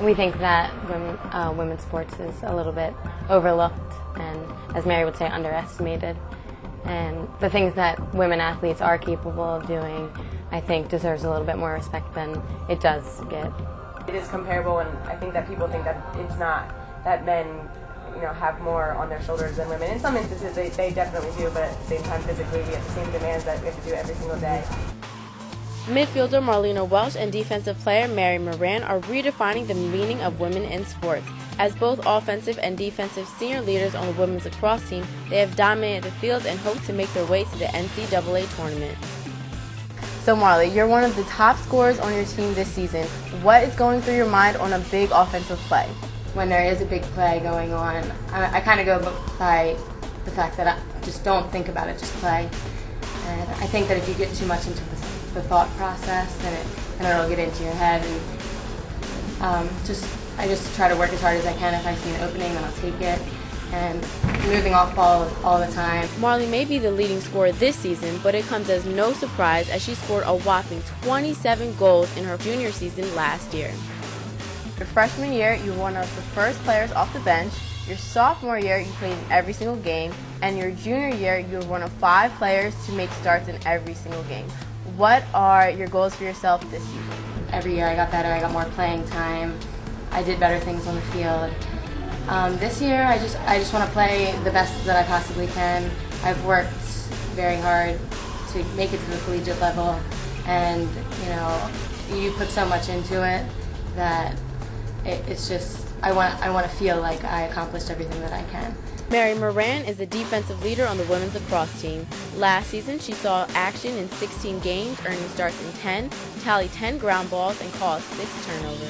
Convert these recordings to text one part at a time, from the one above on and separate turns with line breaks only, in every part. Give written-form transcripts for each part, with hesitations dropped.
We think that women's sports is a little bit overlooked and, as Mary would say, underestimated. And the things that women athletes are capable of doing, I think, deserves a little bit more respect than it does get.
It is comparable, and I think that people think that it's not, that men, have more on their shoulders than women. In some instances, they definitely do, but at the same time, physically, we have the same demands that we have to do every single day.
Midfielder Marlena Welsh and defensive player Mary Moran are redefining the meaning of women in sports. As both offensive and defensive senior leaders on the women's lacrosse team, they have dominated the field and hope to make their way to the NCAA tournament.
So Marley, you're one of the top scorers on your team this season. What is going through your mind on a big offensive play?
When there is a big play going on, I kind of go by the fact that I just don't think about it, just play. And I think that if you get too much into the thought process, then it'll get into your head. And I just try to work as hard as I can. If I see an opening, then I'll take it. And moving off ball all the time.
Marley may be the leading scorer this season, but it comes as no surprise as she scored a whopping 27 goals in her junior season last year.
Your freshman year, you were one of the first players off the bench. Your sophomore year, you played in every single game. And your junior year, you were one of 5 players to make starts in every single game. What are your goals for yourself this season?
Every year I got better, I got more playing time. I did better things on the field. This year, I just want to play the best that I possibly can. I've worked very hard to make it to the collegiate level, and you put so much into it that it's just I want to feel like I accomplished everything that I can.
Mary Moran is the defensive leader on the women's lacrosse team. Last season, she saw action in 16 games, earning starts in 10, tallied 10 ground balls, and caused 6 turnovers.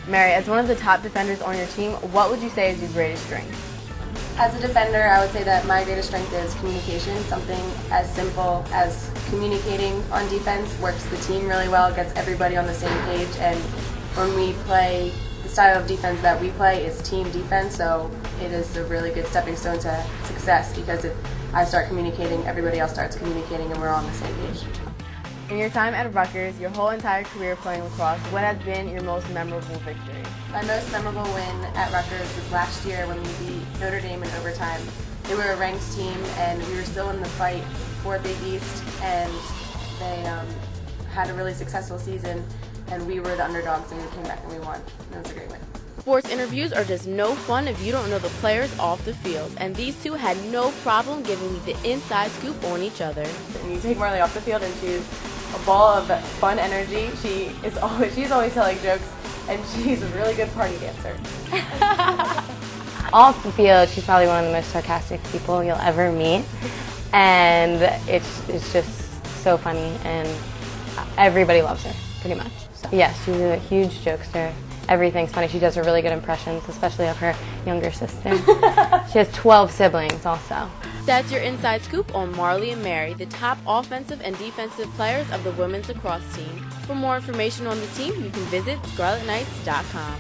Mary, as one of the top defenders on your team, what would you say is your greatest strength?
As a defender, I would say that my greatest strength is communication. Something as simple as communicating on defense works the team really well, gets everybody on the same page, and when we play, the style of defense that we play is team defense, so it is a really good stepping stone to success, because if I start communicating, everybody else starts communicating, and we're all on the same page.
In your time at Rutgers, your whole entire career playing lacrosse, what has been your most memorable victory?
My most memorable win at Rutgers was last year when we beat Notre Dame in overtime. They were a ranked team, and we were still in the fight for Big East, and they had a really successful season, and we were the underdogs, and we came back and we won. It was a great win.
Sports interviews are just no fun if you don't know the players off the field, and these two had no problem giving me the inside scoop on each other.
And you take Marley off the field, and she's a ball of fun energy. She's always telling jokes, and she's a really good party dancer.
Off the field, she's probably one of the most sarcastic people you'll ever meet, and it's just so funny, and everybody loves her, pretty much. So, yes, she's a huge jokester. Everything's funny. She does her really good impressions, especially of her younger sister. She has 12 siblings also.
That's your inside scoop on Marley and Mary, the top offensive and defensive players of the women's lacrosse team. For more information on the team, you can visit scarletknights.com.